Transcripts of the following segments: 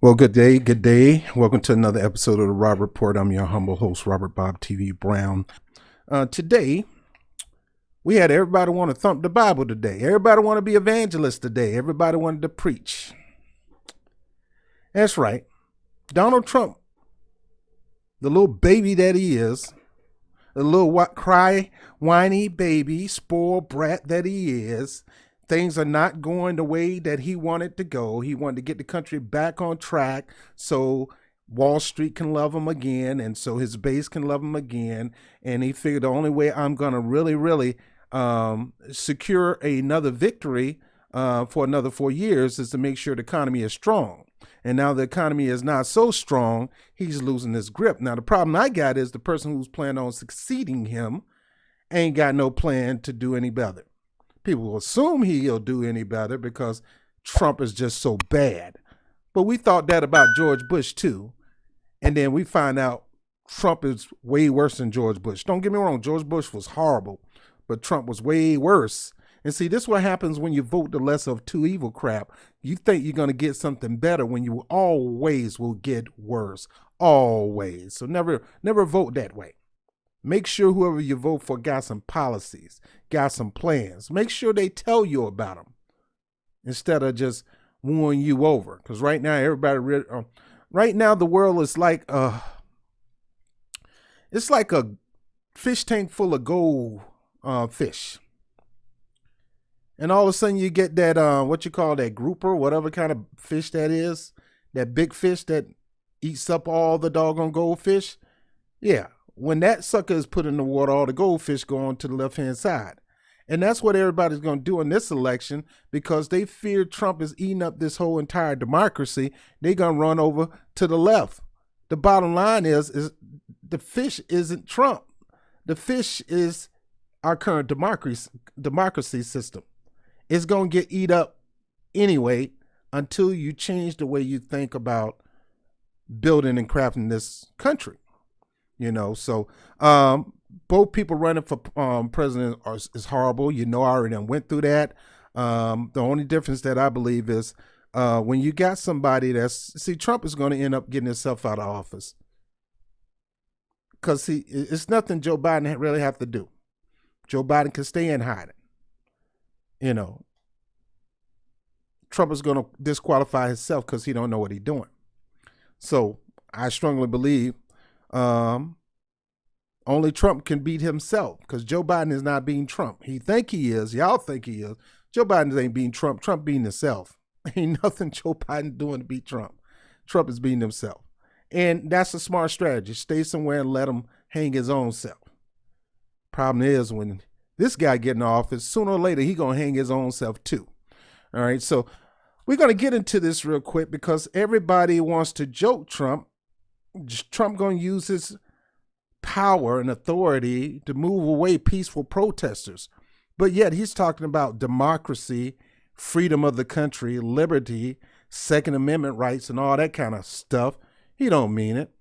Well, good day, good day. Welcome to another episode of the Rob Report. I'm your humble host, Robert BOBTV Brown. Today, we had everybody want to thump the Bible today. Everybody want to be evangelists today. Everybody wanted to preach. That's right. Donald Trump, the little baby that he is, the little whiny baby, spoiled brat that he is, things are not going the way that he wanted to go. He wanted to get the country back on track so Wall Street can love him again and so his base can love him again. And he figured the only way I'm going to really secure another victory for another 4 years is to make sure the economy is strong. And now the economy is not so strong, he's losing his grip. Now, the problem I got is the person who's planning on succeeding him ain't got no plan to do any better. People will assume he'll do any better because Trump is just so bad. But we thought that about George Bush too. And then we find out Trump is way worse than George Bush. Don't get me wrong, George Bush was horrible, but Trump was way worse. And see, this is what happens when you vote the lesser of two evil crap. You think you're going to get something better when you always will get worse. Always. So never vote that way. Make sure whoever you vote for got some policies, got some plans. Make sure they tell you about them instead of just wooing you over. Because right now, right now the world is like it's like a fish tank full of gold fish. And all of a sudden you get that, what you call that grouper, whatever kind of fish that is, that big fish that eats up all the doggone goldfish. Yeah. When that sucker is put in the water, all the goldfish go on to the left-hand side. And that's what everybody's going to do in this election because they fear Trump is eating up this whole entire democracy. They're going to run over to the left. The bottom line is the fish isn't Trump. The fish is our current democracy system. It's going to get eat up anyway until you change the way you think about building and crafting this country. You know, so both people running for president is horrible. You know, I already went through that. The only difference that I believe is when you got somebody Trump is going to end up getting himself out of office because it's nothing Joe Biden really have to do. Joe Biden can stay in hiding. You know, Trump is going to disqualify himself because he don't know what he's doing. So I strongly believe only Trump can beat himself because Joe Biden is not beating Trump. He think he is. Y'all think he is. Joe Biden ain't beating Trump. Trump beating himself. Ain't nothing Joe Biden doing to beat Trump. Trump is beating himself. And that's a smart strategy. Stay somewhere and let him hang his own self. Problem is when this guy get in office, sooner or later, he going to hang his own self too. All right. So we're going to get into this real quick because everybody wants to joke Trump. Trump going to use his power and authority to move away peaceful protesters. But yet he's talking about democracy, freedom of the country, liberty, Second Amendment rights, and all that kind of stuff. He don't mean it.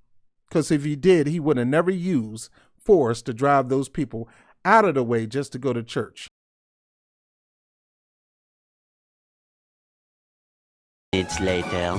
Because if he did, he would have never used force to drive those people out of the way just to go to church. It's later.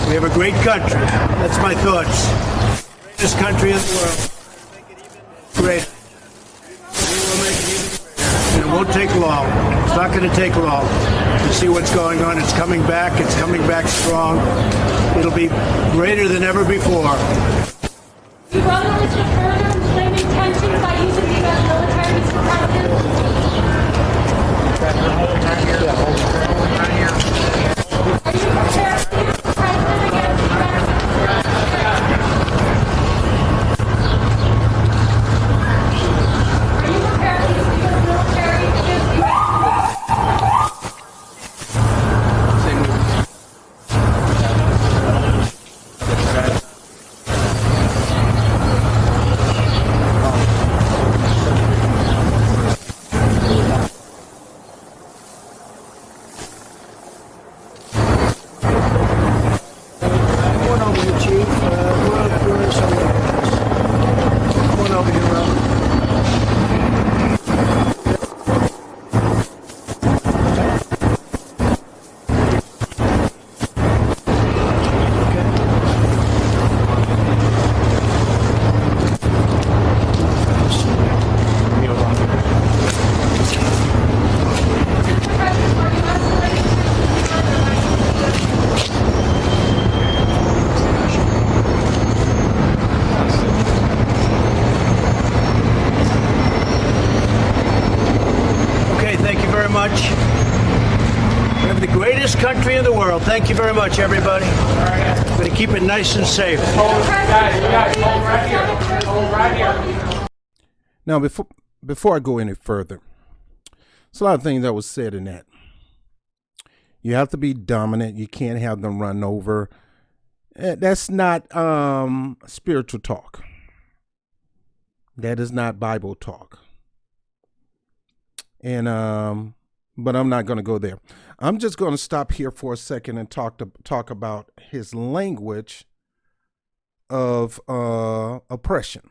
We have a great country. That's my thoughts. Greatest country in the world. Make it even greater. We will make it even greater. And it won't take long. It's not going to take long to see what's going on. It's coming back. It's coming back strong. It'll be greater than ever before. You brother Mr. Further inflaming tensions by using the U.S. military to protect him? Are you prepared to use the president against the U.S.? Are you prepared to use the U.S. military against the U.S.? very much. We have the greatest country in the world. Thank you very much, everybody. We're going to keep it nice and safe. Now, before I go any further, there's a lot of things that was said in that. You have to be dominant. You can't have them run over. That's not spiritual talk. That is not Bible talk. And but I'm not going to go there. I'm just going to stop here for a second and talk about his language of oppression.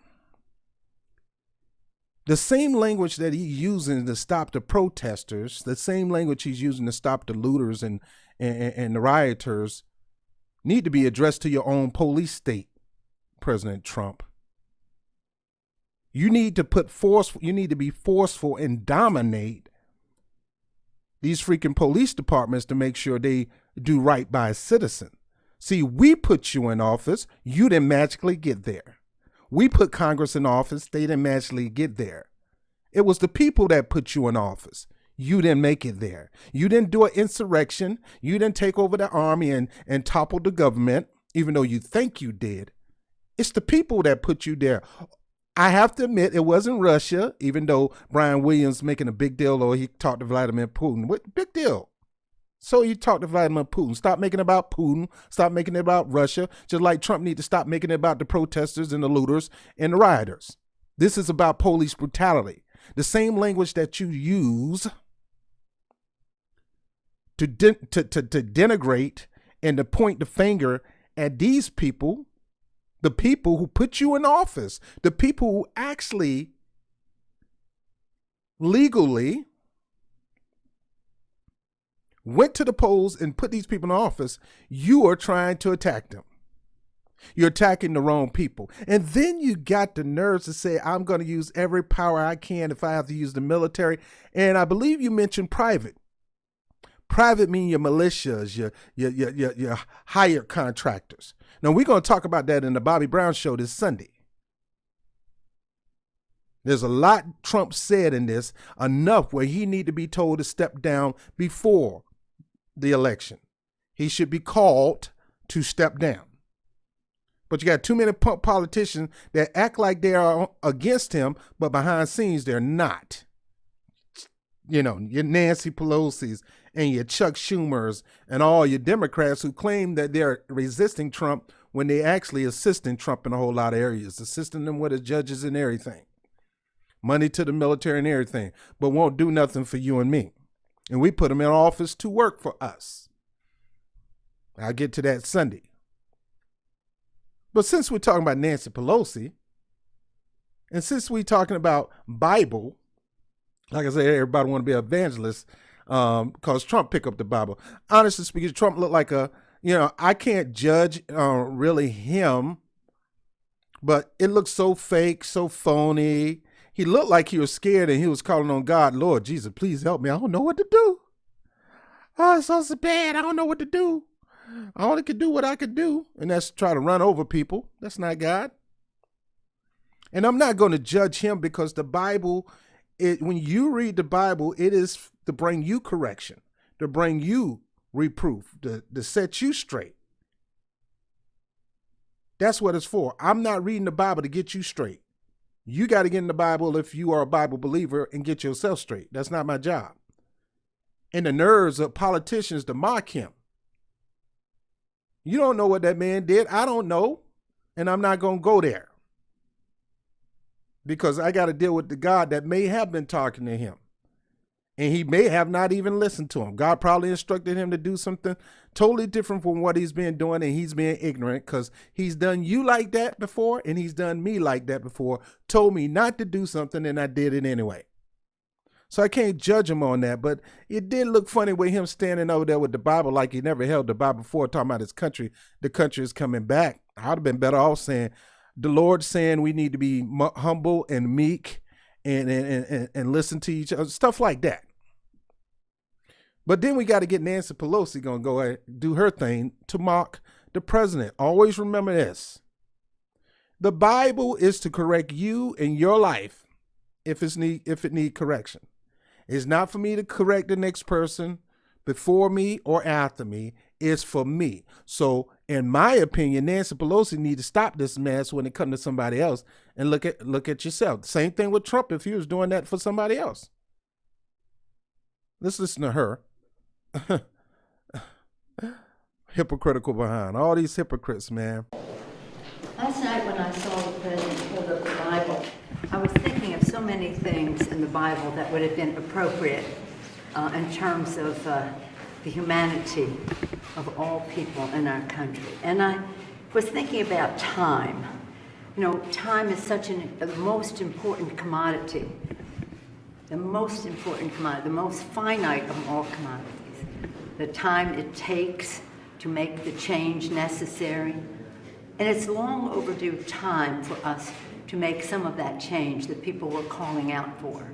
The same language that he's using to stop the protesters, the same language he's using to stop the looters and the rioters, need to be addressed to your own police state, President Trump. You need to be forceful and dominate these freaking police departments to make sure they do right by a citizen. See, we put you in office, you didn't magically get there. We put Congress in office, they didn't magically get there. It was the people that put you in office. You didn't make it there. You didn't do an insurrection. You didn't take over the army and topple the government, even though you think you did. It's the people that put you there. I have to admit, it wasn't Russia, even though Brian Williams making a big deal, or he talked to Vladimir Putin. What big deal? So you talk to Vladimir Putin. Stop making it about Putin. Stop making it about Russia. Just like Trump need to stop making it about the protesters and the looters and the rioters. This is about police brutality. The same language that you use to denigrate and to point the finger at these people, the people who put you in office, the people who actually legally went to the polls and put these people in office, you are trying to attack them. You're attacking the wrong people. And then you got the nerves to say, I'm going to use every power I can if I have to use the military. And I believe you mentioned private. Private mean your militias, your hired contractors. Now, we're going to talk about that in the Bobby Brown Show this Sunday. There's a lot Trump said in this, enough where he need to be told to step down before the election. He should be called to step down. But you got too many politicians that act like they are against him, but behind scenes, they're not. You know, your Nancy Pelosi's and your Chuck Schumer's and all your Democrats who claim that they're resisting Trump when they actually assisting Trump in a whole lot of areas, assisting them with his judges and everything. Money to the military and everything, but won't do nothing for you and me. And we put them in office to work for us. I'll get to that Sunday. But since we're talking about Nancy Pelosi, and since we're talking about Bible, like I said, everybody want to be an evangelist because Trump picked up the Bible. Honestly speaking, Trump looked like I can't judge really him, but it looked so fake, so phony. He looked like he was scared and he was calling on God, Lord Jesus, please help me. I don't know what to do. Oh, it's so bad. I don't know what to do. I only could do what I could do, and that's try to run over people. That's not God. And I'm not going to judge him because the Bible, when you read the Bible, it is to bring you correction, to bring you reproof, to set you straight. That's what it's for. I'm not reading the Bible to get you straight. You got to get in the Bible if you are a Bible believer and get yourself straight. That's not my job. And the nerves of politicians to mock him. You don't know what that man did. I don't know. And I'm not going to go there. Because I got to deal with the God that may have been talking to him. And he may have not even listened to him. God probably instructed him to do something totally different from what he's been doing. And he's being ignorant because he's done you like that before. And he's done me like that before. Told me not to do something and I did it anyway. So I can't judge him on that, but it did look funny with him standing over there with the Bible like he never held the Bible before, talking about his country. The country is coming back. I'd have been better off saying, the Lord saying we need to be humble and meek and listen to each other, stuff like that. But then we got to get Nancy Pelosi going to go and do her thing to mock the president. Always remember this. The Bible is to correct you in your life if it need correction. It's not for me to correct the next person before me or after me. It's for me. So in my opinion, Nancy Pelosi need to stop this mess when it comes to somebody else and look at yourself. Same thing with Trump if he was doing that for somebody else. Let's listen to her. Hypocritical behind. All these hypocrites, man. Last night when I saw the president hold up the Bible, I was thinking of so many things in the Bible that would have been appropriate in terms of the humanity of all people in our country. And I was thinking about time. You know, time is such the most important commodity. The most important commodity, the most finite of all commodities. The time it takes to make the change necessary. And it's long overdue time for us to make some of that change that people were calling out for.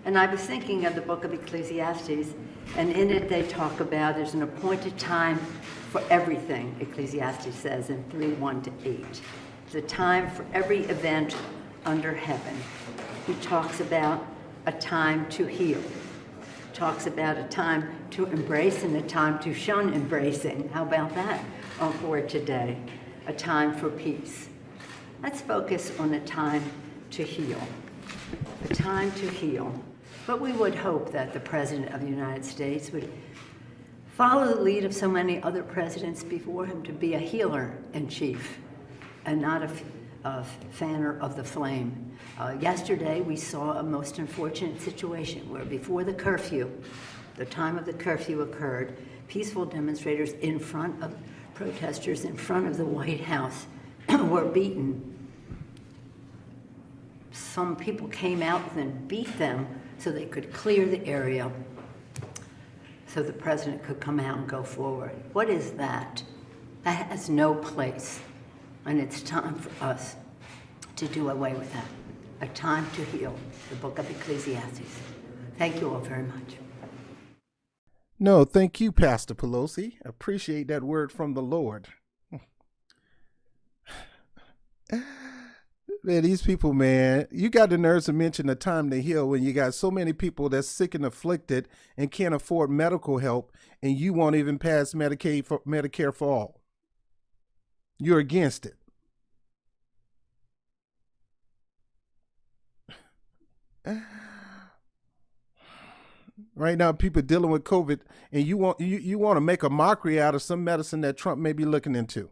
And I was thinking of the book of Ecclesiastes, and in it they talk about there's an appointed time for everything, Ecclesiastes says in 3:1-8. There's a time for every event under heaven. He talks about a time to heal. Talks about a time to embrace and a time to shun embracing. How about that for today? A time for peace. Let's focus on a time to heal. A time to heal. But we would hope that the President of the United States would follow the lead of so many other presidents before him to be a healer in chief and not a fanner of the flame. Yesterday we saw a most unfortunate situation where before the curfew, the time of the curfew occurred, peaceful demonstrators in front of protesters in front of the White House were beaten. Some people came out and beat them so they could clear the area so the president could come out and go forward. What is that? That has no place. And it's time for us to do away with that. A time to heal. The book of Ecclesiastes. Thank you all very much. No, thank you, Pastor Pelosi. Appreciate that word from the Lord. Man, these people, man, you got the nerves to mention the time to heal when you got so many people that's sick and afflicted and can't afford medical help, and you won't even pass Medicare for all. You're against it. Right now, people dealing with COVID, and you want to make a mockery out of some medicine that Trump may be looking into,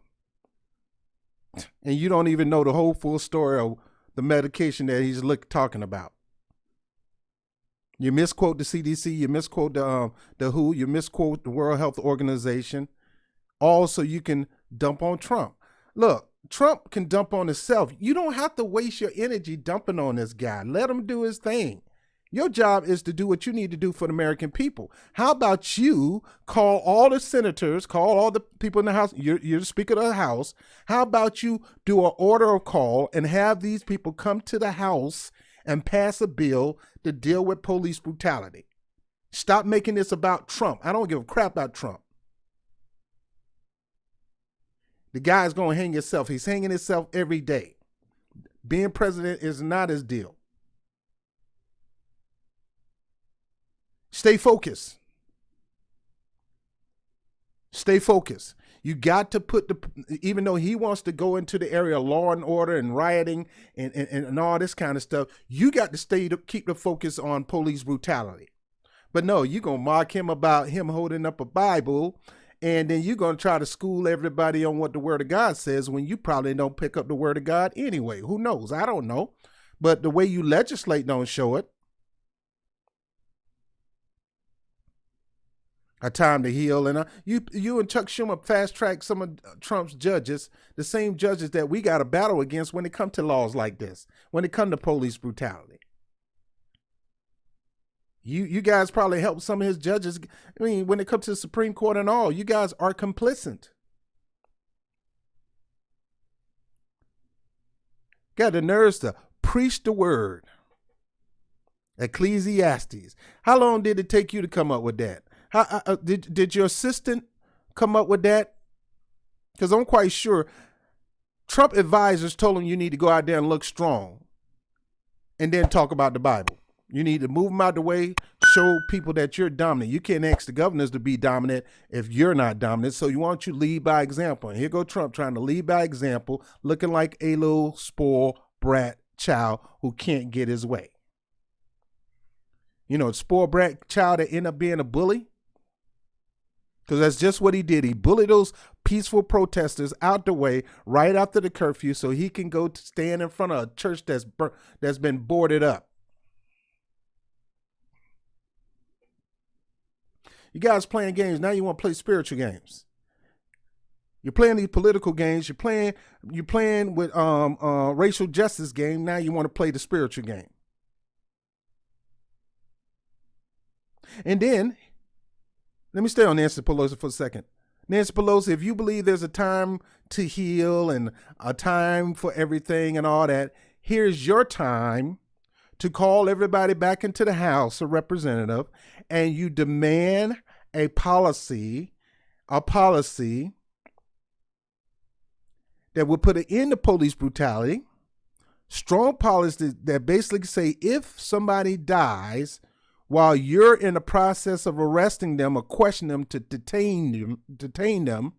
and you don't even know the whole full story of the medication that he's talking about. You misquote the CDC, you misquote the WHO, you misquote the World Health Organization, all so you can dump on Trump. Look, Trump can dump on himself. You don't have to waste your energy dumping on this guy. Let him do his thing. Your job is to do what you need to do for the American people. How about you call all the senators, call all the people in the House, you're the Speaker of the House. How about you do an order of call and have these people come to the House and pass a bill to deal with police brutality? Stop making this about Trump. I don't give a crap about Trump. The guy's going to hang himself. He's hanging himself every day. Being president is not his deal. Stay focused. Stay focused. You got to put even though he wants to go into the area of law and order and rioting and all this kind of stuff, you got to keep the focus on police brutality. But no, you're going to mock him about him holding up a Bible, and then you're going to try to school everybody on what the Word of God says when you probably don't pick up the Word of God anyway. Who knows? I don't know. But the way you legislate don't show it. A time to heal. And you and Chuck Schumer fast-track some of Trump's judges, the same judges that we got a battle against when it comes to laws like this, when it comes to police brutality. You guys probably helped some of his judges. I mean, when it comes to the Supreme Court and all, you guys are complicit. Got the nerves to preach the word. Ecclesiastes. How long did it take you to come up with that? Did your assistant come up with that? Because I'm quite sure Trump advisors told him you need to go out there and look strong and then talk about the Bible. You need to move them out the way, show people that you're dominant. You can't ask the governors to be dominant if you're not dominant. So you want you to lead by example. And here go Trump trying to lead by example, looking like a little spoiled brat child who can't get his way. You know, spoiled brat child that end up being a bully. Because that's just what he did. He bullied those peaceful protesters out the way right after the curfew so he can go to stand in front of a church that's been boarded up. You guys playing games. Now you want to play spiritual games. You're playing these political games. You're playing with racial justice game. Now you want to play the spiritual game. And then, let me stay on Nancy Pelosi for a second. Nancy Pelosi, if you believe there's a time to heal and a time for everything and all that, here's your time to call everybody back into the House of Representatives, and you demand a policy that will put an end to police brutality, strong policies that basically say if somebody dies while you're in the process of arresting them or questioning them to detain them,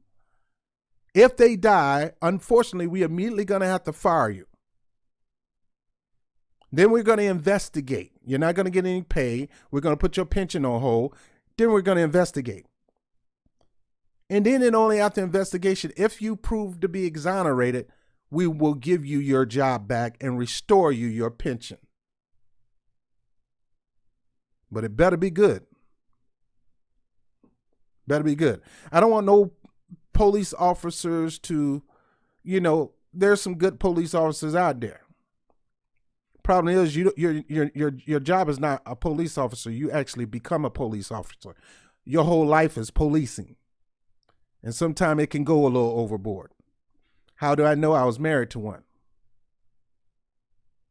if they die, unfortunately, we immediately going to have to fire you. Then we're going to investigate. You're not going to get any pay. We're going to put your pension on hold. Then we're going to investigate. And then and only after investigation, if you prove to be exonerated, we will give you your job back and restore you your pension. But it better be good. Better be good. I don't want no police officers to, there's some good police officers out there. Problem is, your job is not a police officer. You actually become a police officer. Your whole life is policing. And sometimes it can go a little overboard. How do I know? I was married to one.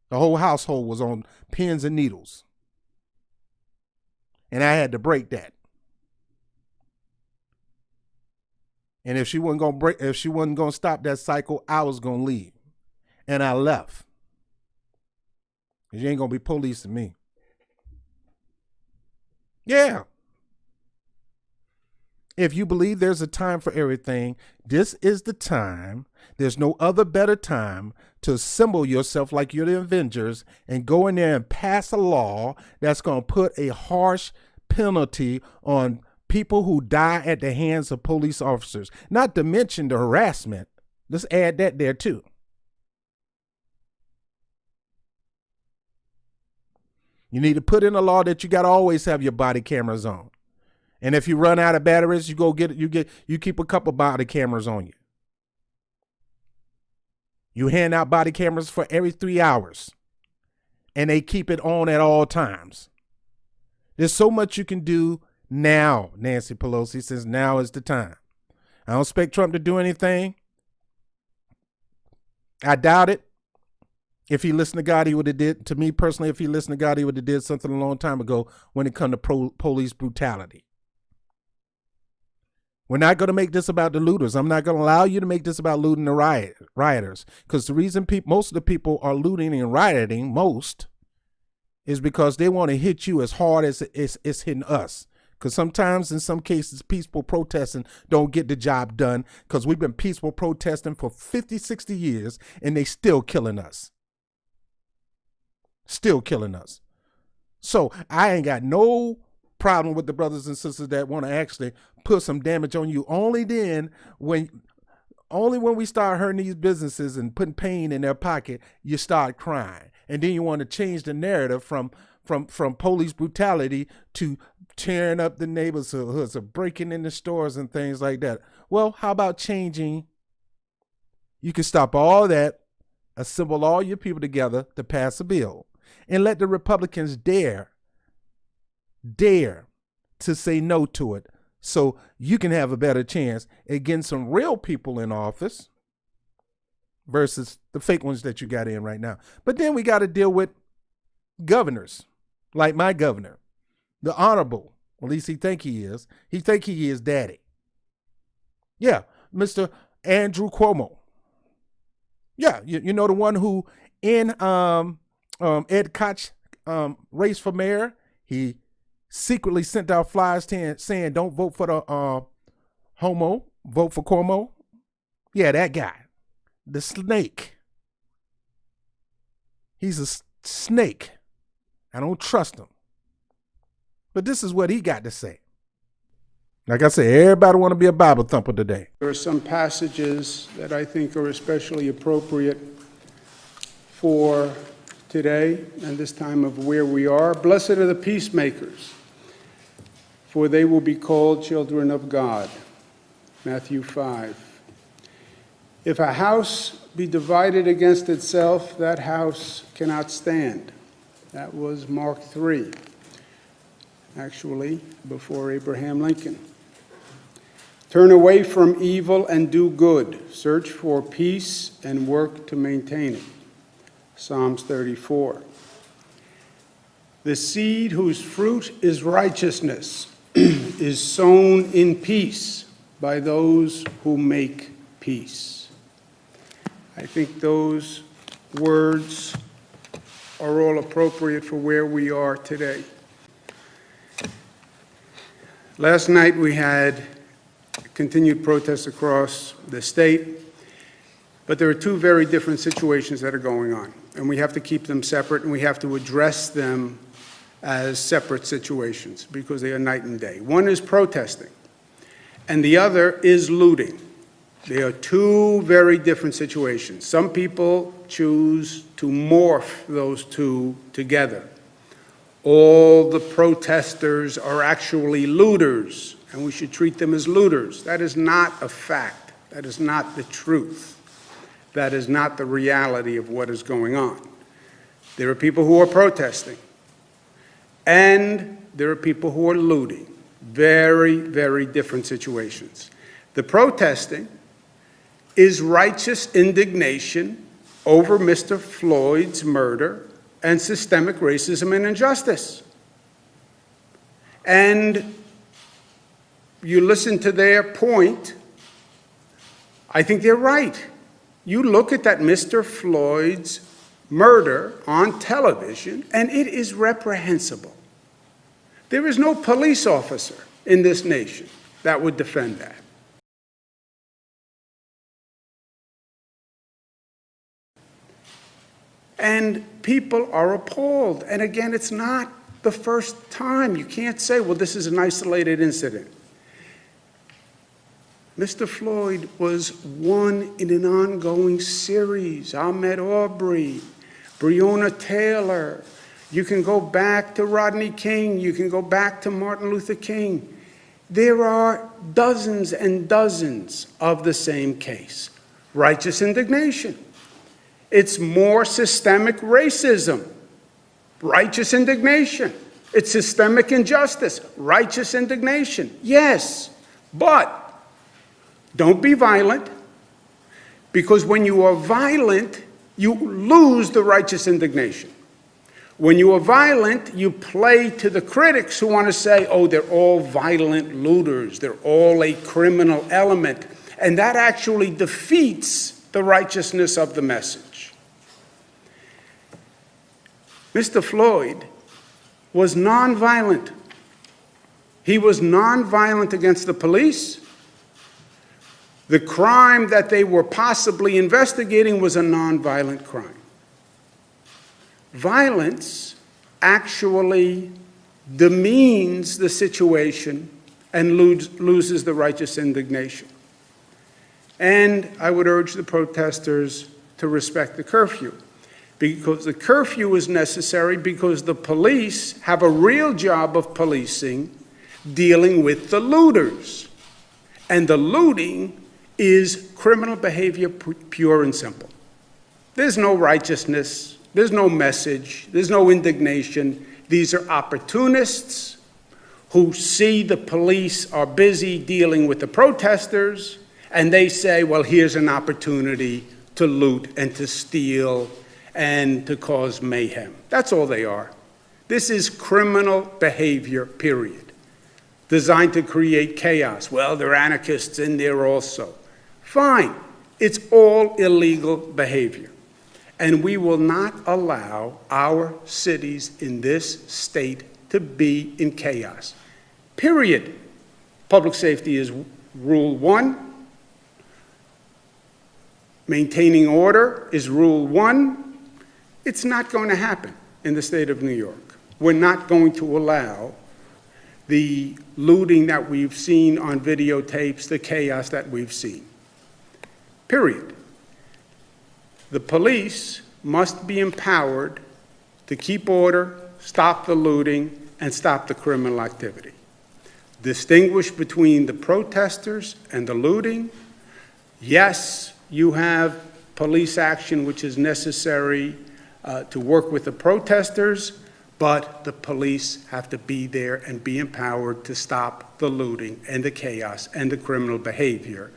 The whole household was on pins and needles. And I had to break that. And if she wasn't gonna stop that cycle, I was gonna leave. And I left. Because you ain't gonna be policing me. Yeah. If you believe there's a time for everything, this is the time. There's no other better time to assemble yourself like you're the Avengers and go in there and pass a law that's going to put a harsh penalty on people who die at the hands of police officers. Not to mention the harassment. Let's add that there too. You need to put in a law that you got to always have your body cameras on. And if you run out of batteries, you keep a couple body cameras on you. You hand out body cameras for every 3 hours. And they keep it on at all times. There's so much you can do now, Nancy Pelosi, since now is the time. I don't expect Trump to do anything. I doubt it. If he listened to God, he would have did. To me personally, if he listened to God, he would have did something a long time ago when it comes to police brutality. We're not going to make this about the looters. I'm not going to allow you to make this about looting the rioters. Because the reason most of the people are looting and rioting is because they want to hit you as hard as it's hitting us. Because sometimes, in some cases, peaceful protesting don't get the job done because we've been peaceful protesting for 50, 60 years and they still killing us. Still killing us. So I ain't got no problem with the brothers and sisters that want to actually put some damage on you. Only when we start hurting these businesses and putting pain in their pocket, you start crying. And then you want to change the narrative from police brutality to tearing up the neighborhoods or breaking in the stores and things like that. Well, how about changing? You can stop all that, assemble all your people together to pass a bill, and let the Republicans dare to say no to it so you can have a better chance at getting some real people in office versus the fake ones that you got in right now. But then we got to deal with governors like my governor, the honorable, at least he think he is. He think he is daddy. Yeah, Mr. Andrew Cuomo. Yeah, you know the one who in Ed Koch race for mayor. He secretly sent out flyers saying don't vote for the homo, vote for Cuomo. Yeah, that guy. The snake. He's a snake. I don't trust him. But this is what he got to say. Like I said, everybody want to be a Bible thumper today. There are some passages that I think are especially appropriate for today and this time of where we are. Blessed are the peacemakers, for they will be called children of God. Matthew 5. If a house be divided against itself, that house cannot stand. That was Mark 3, actually, before Abraham Lincoln. Turn away from evil and do good. Search for peace and work to maintain it. Psalms 34. The seed whose fruit is righteousness is sown in peace by those who make peace. I think those words are all appropriate for where we are today. Last night we had continued protests across the state, but there are two very different situations that are going on, and we have to keep them separate, and we have to address them as separate situations because they are night and day. One is protesting, and the other is looting. They are two very different situations. Some people choose to morph those two together. All the protesters are actually looters, and we should treat them as looters. That is not a fact. That is not the truth. That is not the reality of what is going on. There are people who are protesting, and there are people who are looting. Very, very different situations. The protesting is righteous indignation over Mr. Floyd's murder and systemic racism and injustice. And you listen to their point, I think they're right. You look at that Mr. Floyd's murder on television, and it is reprehensible. There is no police officer in this nation that would defend that. And people are appalled. And again, it's not the first time. You can't say, well, this is an isolated incident. Mr. Floyd was one in an ongoing series. Ahmaud Arbery, Breonna Taylor. You can go back to Rodney King. You can go back to Martin Luther King. There are dozens and dozens of the same case. Righteous indignation. It's more systemic racism. Righteous indignation. It's systemic injustice. Righteous indignation. Yes, but don't be violent, because when you are violent, you lose the righteous indignation. When you are violent, you play to the critics who want to say, oh, they're all violent looters. They're all a criminal element. And that actually defeats the righteousness of the message. Mr. Floyd was nonviolent. He was nonviolent against the police. The crime that they were possibly investigating was a nonviolent crime. Violence actually demeans the situation and loses the righteous indignation. And I would urge the protesters to respect the curfew, because the curfew is necessary because the police have a real job of policing, dealing with the looters. And the looting is criminal behavior, pure and simple. There's no righteousness, there's no message, there's no indignation. These are opportunists who see the police are busy dealing with the protesters, and they say, well, here's an opportunity to loot and to steal and to cause mayhem. That's all they are. This is criminal behavior, period, designed to create chaos. Well, there are anarchists in there also. Fine. It's all illegal behavior. And we will not allow our cities in this state to be in chaos. Period. Public safety is rule one. Maintaining order is rule one. It's not going to happen in the state of New York. We're not going to allow the looting that we've seen on videotapes, the chaos that we've seen. Period. The police must be empowered to keep order, stop the looting, and stop the criminal activity. Distinguish between the protesters and the looting. Yes, you have police action which is necessary to work with the protesters, but the police have to be there and be empowered to stop the looting and the chaos and the criminal behavior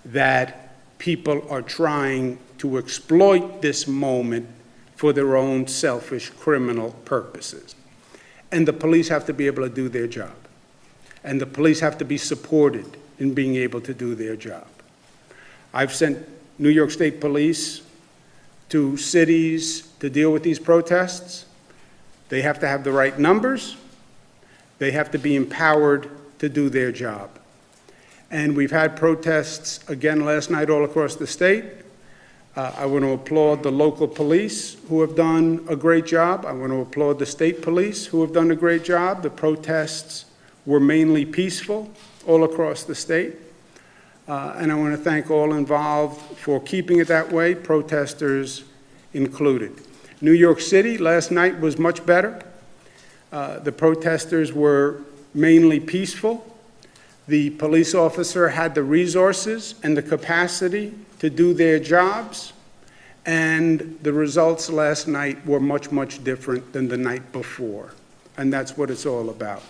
that people are trying to exploit this moment for their own selfish criminal purposes. And the police have to be able to do their job. And the police have to be supported in being able to do their job. I've sent New York State Police to cities to deal with these protests. They have to have the right numbers. They have to be empowered to do their job. And we've had protests again last night all across the state. I want to applaud the local police who have done a great job. I want to applaud the state police who have done a great job. The protests were mainly peaceful all across the state. And I want to thank all involved for keeping it that way, protesters included. New York City last night was much better. The protesters were mainly peaceful. The police officer had the resources and the capacity to do their jobs, and the results last night were much, much different than the night before, and that's what it's all about.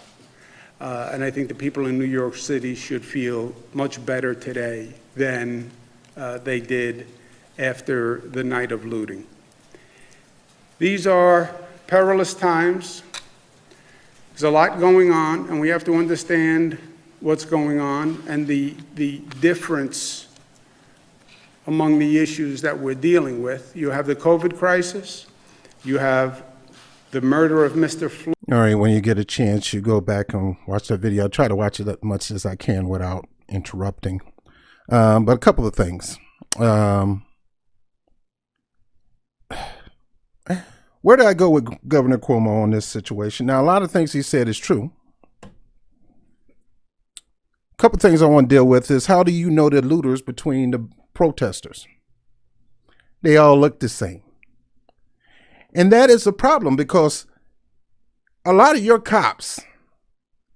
And I think the people in New York City should feel much better today than they did after the night of looting. These are perilous times. There's a lot going on, and we have to understand what's going on and the difference among the issues that we're dealing with. You have the COVID crisis. You have the murder of Mr. Floyd. All right, when you get a chance, you go back and watch that video. I try to watch it as much as I can without interrupting. But a couple of things. Where do I go with Governor Cuomo on this situation? Now, a lot of things he said is true. A couple of things I want to deal with is, how do you know the looters between the protesters? They all look the same. And that is a problem, because a lot of your cops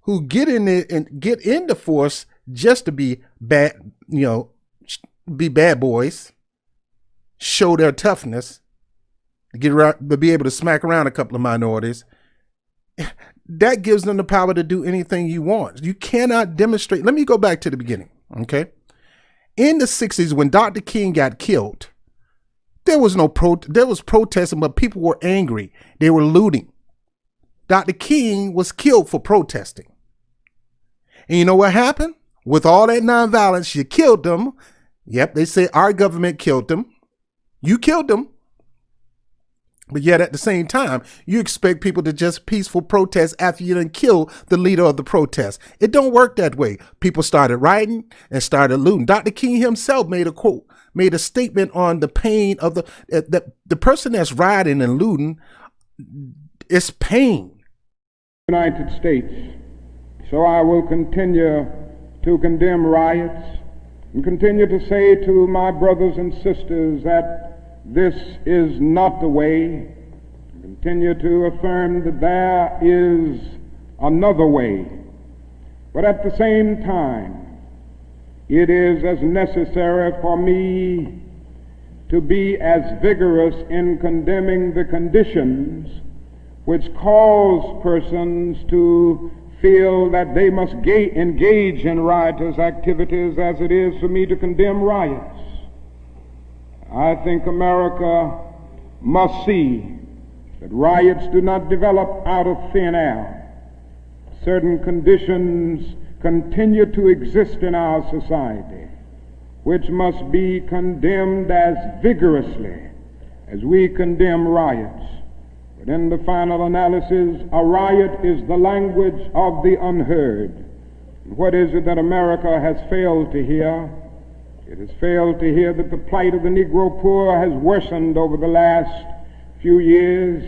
who get in there and get into force just to be bad, be bad boys, show their toughness, get around, to be able to smack around a couple of minorities, that gives them the power to do anything you want. You cannot demonstrate. Let me go back to the beginning, okay? In the 60s, when Dr. King got killed, there was protesting, but people were angry. They were looting. Dr. King was killed for protesting. And you know what happened? With all that nonviolence, you killed them. Yep, they say our government killed them. You killed them. But yet at the same time, you expect people to just peaceful protest after you done kill the leader of the protest. It don't work that way. People started rioting and started looting. Dr. King himself made a statement on the pain of the person that's rioting and looting. It's pain. United States. So I will continue to condemn riots and continue to say to my brothers and sisters that this is not the way. Continue to affirm that there is another way. But at the same time, it is as necessary for me to be as vigorous in condemning the conditions which cause persons to feel that they must engage in riotous activities as it is for me to condemn riots. I think America must see that riots do not develop out of thin air. Certain conditions continue to exist in our society, which must be condemned as vigorously as we condemn riots. But in the final analysis, a riot is the language of the unheard. What is it that America has failed to hear? It has failed to hear that the plight of the Negro poor has worsened over the last few years.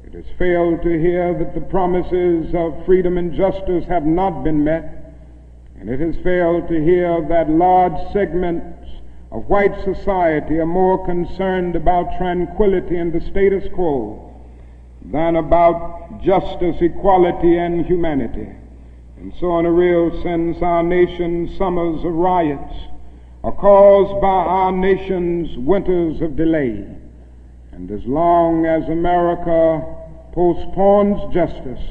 It has failed to hear that the promises of freedom and justice have not been met. And it has failed to hear that large segments of white society are more concerned about tranquility and the status quo than about justice, equality, and humanity. And so in a real sense, our nation's summers of riots are caused by our nation's winters of delay. And as long as America postpones justice,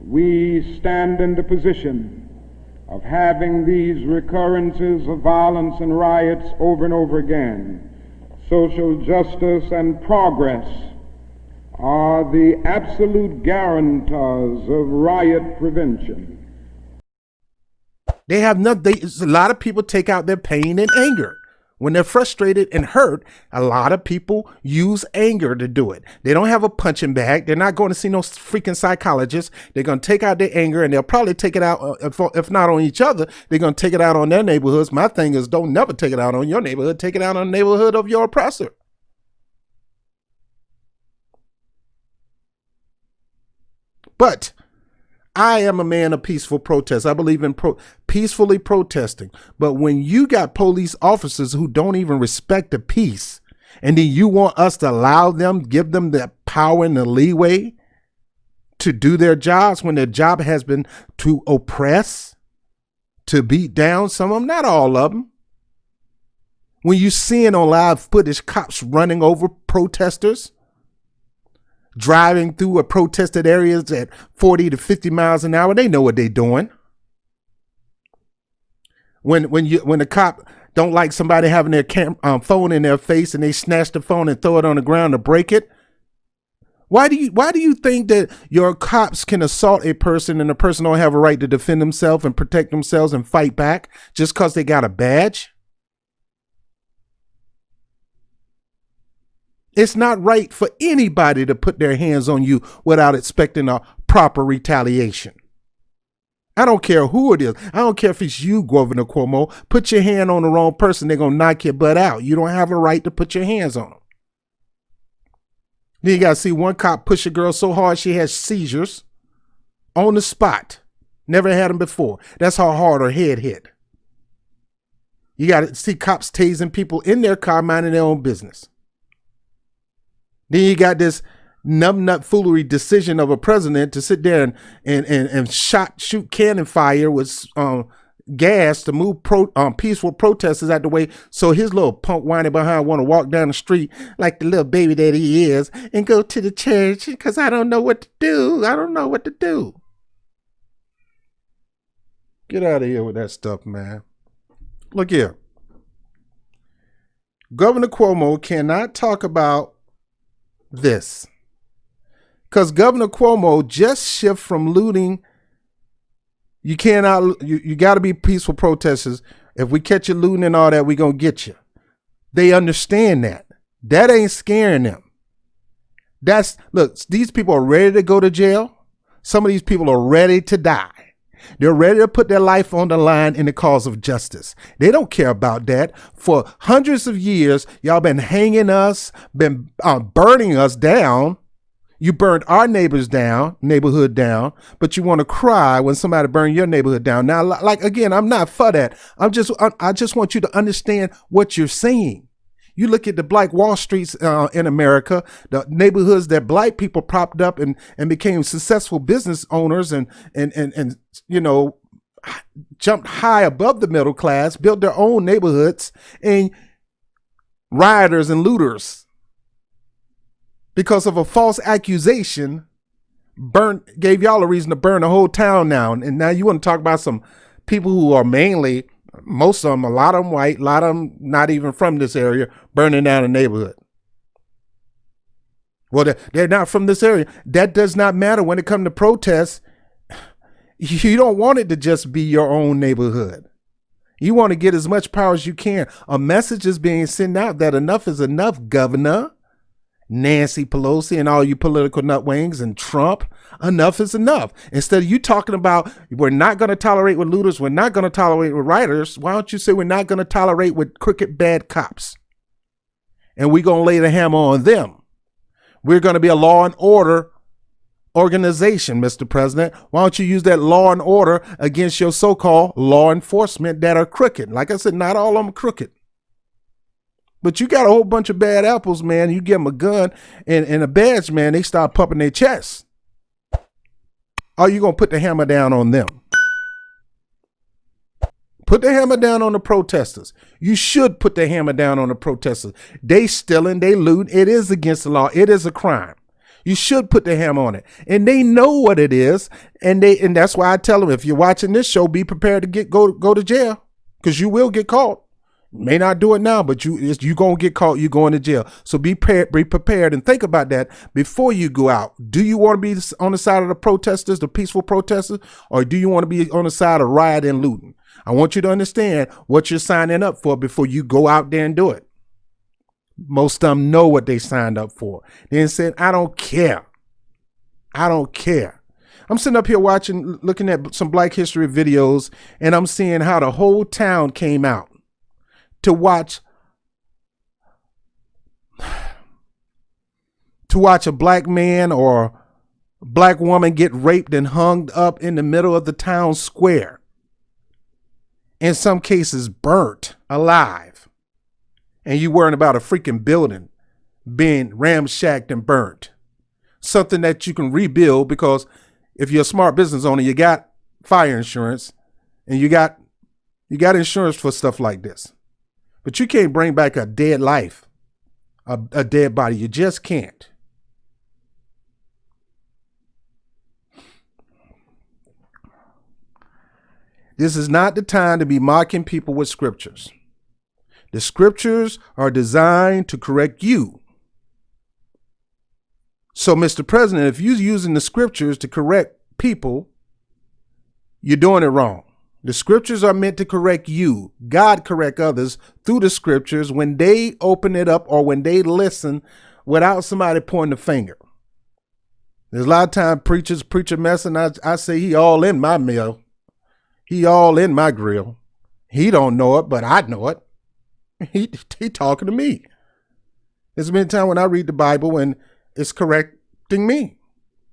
we stand in the position of having these recurrences of violence and riots over and over again. Social justice and progress are the absolute guarantors of riot prevention. They have nothing. A lot of people take out their pain and anger. When they're frustrated and hurt, a lot of people use anger to do it. They don't have a punching bag. They're not going to see no freaking psychologist. They're going to take out their anger, and they'll probably take it out, if not on each other, they're going to take it out on their neighborhoods. My thing is, don't never take it out on your neighborhood. Take it out on the neighborhood of your oppressor. But I am a man of peaceful protest. I believe in peacefully protesting. But when you got police officers who don't even respect the peace, and then you want us to allow them, give them the power and the leeway to do their jobs when their job has been to oppress, to beat down some of them, not all of them. When you seeing on live footage cops running over protesters, driving through a protested areas at 40 to 50 miles an hour, they know what they're doing. When the cop don't like somebody having their phone in their face and they snatch the phone and throw it on the ground to break it, why do you think that your cops can assault a person and the person don't have a right to defend themselves and protect themselves and fight back just because they got a badge? It's not right for anybody to put their hands on you without expecting a proper retaliation. I don't care who it is. I don't care if it's you, Governor Cuomo. Put your hand on the wrong person, they're going to knock your butt out. You don't have a right to put your hands on them. Then you got to see one cop push a girl so hard she has seizures on the spot. Never had them before. That's how hard her head hit. You got to see cops tasing people in their car minding their own business. Then you got this numbnut foolery decision of a president to sit there and shoot cannon fire with gas to move peaceful protesters out the way, so his little punk whining behind want to walk down the street like the little baby that he is and go to the church because I don't know what to do. I don't know what to do. Get out of here with that stuff, man. Look here. Governor Cuomo cannot talk about this because Governor Cuomo just shift from looting. You cannot, you got to be peaceful protesters. If we catch you looting and all that, we gonna get you. They understand that. That ain't scaring them. Look, these people are ready to go to jail. Some of these people are ready to die. They're ready to put their life on the line in the cause of justice. They don't care about that. For hundreds of years, y'all been hanging us, been burning us down. You burned our neighborhood down, but you want to cry when somebody burned your neighborhood down. Now, like, again, I'm not for that. I just want you to understand what you're saying. You look at the Black Wall Streets in America, the neighborhoods that Black people propped up and became successful business owners and you know, jumped high above the middle class, built their own neighborhoods, and rioters and looters, because of a false accusation, gave y'all a reason to burn the whole town down. And now you want to talk about some people who are mainly, most of them, a lot of them white, a lot of them not even from this area, burning down a neighborhood. Well, they're not from this area. That does not matter when it comes to protests. You don't want it to just be your own neighborhood. You want to get as much power as you can. A message is being sent out that enough is enough, Governor. Nancy Pelosi and all you political nutwings and Trump. Enough is enough. Instead of you talking about we're not going to tolerate with looters, we're not going to tolerate with rioters, why don't you say we're not going to tolerate with crooked bad cops? And we're going to lay the hammer on them. We're going to be a law and order organization, Mr. President. Why don't you use that law and order against your so-called law enforcement that are crooked? Like I said, not all of them crooked. But you got a whole bunch of bad apples, man. You give them a gun and a badge, man, they start pumping their chests. Are you going to put the hammer down on them? Put the hammer down on the protesters. You should put the hammer down on the protesters. They stealing, they looting. It is against the law. It is a crime. You should put the hammer on it. And they know what it is. And that's why I tell them, if you're watching this show, be prepared to go to jail, because you will get caught. You may not do it now, but you going to get caught. You're going to jail. So be prepared and think about that before you go out. Do you want to be on the side of the protesters, the peaceful protesters, or do you want to be on the side of riot and looting? I want you to understand what you're signing up for before you go out there and do it. Most of them know what they signed up for. They said, I don't care. I don't care. I'm sitting up here looking at some Black History videos, and I'm seeing how the whole town came out to watch a black man or black woman get raped and hung up in the middle of the town square. In some cases, burnt alive. And you worrying about a freaking building being ramshacked and burnt. Something that you can rebuild, because if you're a smart business owner, you got fire insurance and you got insurance for stuff like this. But you can't bring back a dead life, a dead body. You just can't. This is not the time to be mocking people with scriptures. The scriptures are designed to correct you. So, Mr. President, if you're using the scriptures to correct people, you're doing it wrong. The scriptures are meant to correct you. God correct others through the scriptures when they open it up or when they listen without somebody pointing the finger. There's a lot of time preachers preach a mess, and I say he all in my meal. He all in my grill. He don't know it, but I know it. He talking to me. There's been a time when I read the Bible and it's correcting me.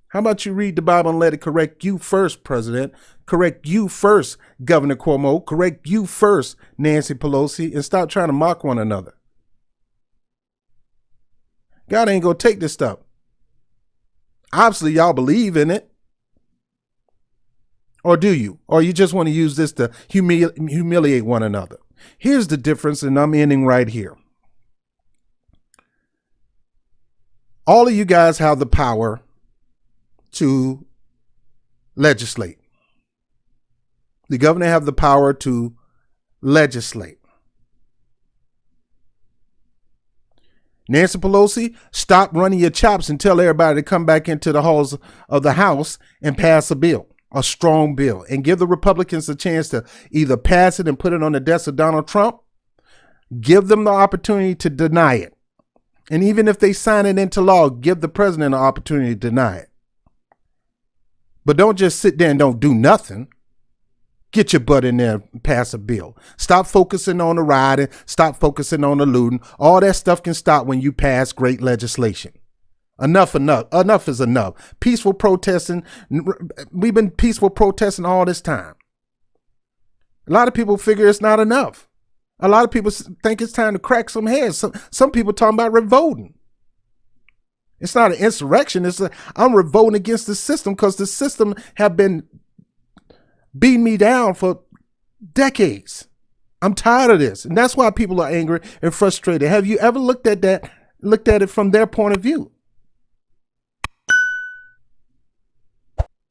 How about you read the Bible and let it correct you first, President? Correct you first, Governor Cuomo. Correct you first, Nancy Pelosi, and stop trying to mock one another. God ain't gonna take this stuff. Obviously, y'all believe in it. Or do you? Or you just want to use this to humiliate one another? Here's the difference, and I'm ending right here. All of you guys have the power to legislate. The governor have the power to legislate. Nancy Pelosi, stop running your chops and tell everybody to come back into the halls of the House and pass a bill. A strong bill, and give the Republicans a chance to either pass it and put it on the desk of Donald Trump. Give them the opportunity to deny it. And even if they sign it into law, give the president an opportunity to deny it. But don't just sit there and don't do nothing. Get your butt in there and pass a bill. Stop focusing on the rioting. Stop focusing on the looting. All that stuff can stop when you pass great legislation. Enough is enough. Peaceful protesting. We've been peaceful protesting all this time. A lot of people figure it's not enough. A lot of people think it's time to crack some heads. Some people talking about revolting. It's not an insurrection. I'm revolting against the system because the system have been beating me down for decades. I'm tired of this. And that's why people are angry and frustrated. Have you ever looked at it from their point of view?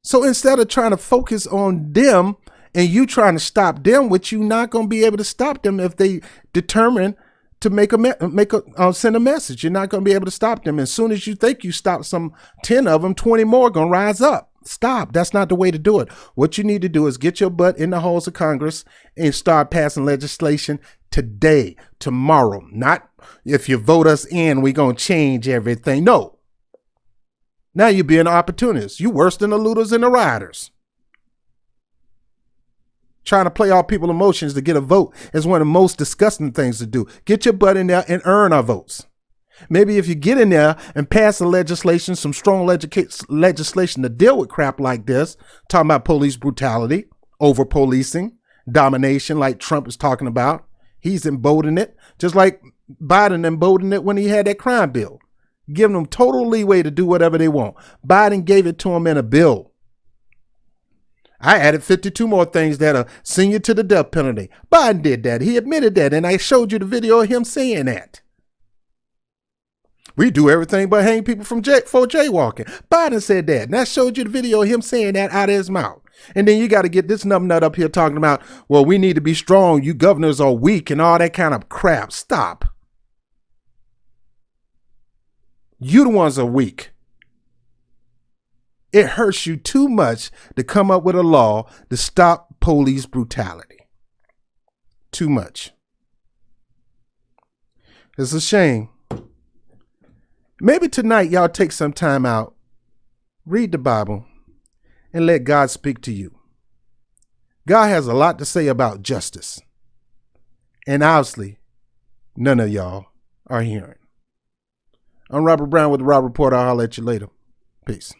So instead of trying to focus on them and you trying to stop them, which you're not going to be able to stop them if they determine to send a message. You're not going to be able to stop them. As soon as you think you stop some 10 of them, 20 more are going to rise up. Stop. That's not the way to do it. What you need to do is get your butt in the halls of Congress and start passing legislation today, tomorrow. Not if you vote us in, we're going to change everything. No. Now you're being an opportunist. You worse than the looters and the rioters. Trying to play all people's emotions to get a vote is one of the most disgusting things to do. Get your butt in there and earn our votes. Maybe if you get in there and pass a legislation, some strong legislation to deal with crap like this, talking about police brutality, over policing, domination like Trump is talking about. He's emboldening it, just like Biden emboldened it when he had that crime bill, giving them total leeway to do whatever they want. Biden gave it to them in a bill. I added 52 more things that'll send you to the death penalty. Biden did that. He admitted that, and I showed you the video of him saying that. We do everything but hang people for jaywalking. Biden said that, and I showed you the video of him saying that out of his mouth. And then you got to get this numbnut up here talking about, well, we need to be strong. You governors are weak and all that kind of crap. Stop. You the ones are weak. It hurts you too much to come up with a law to stop police brutality. Too much. It's a shame. Maybe tonight y'all take some time out, read the Bible, and let God speak to you. God has a lot to say about justice. And obviously, none of y'all are hearing. I'm Robert Brown with the Rob Report. I'll holler at you later. Peace.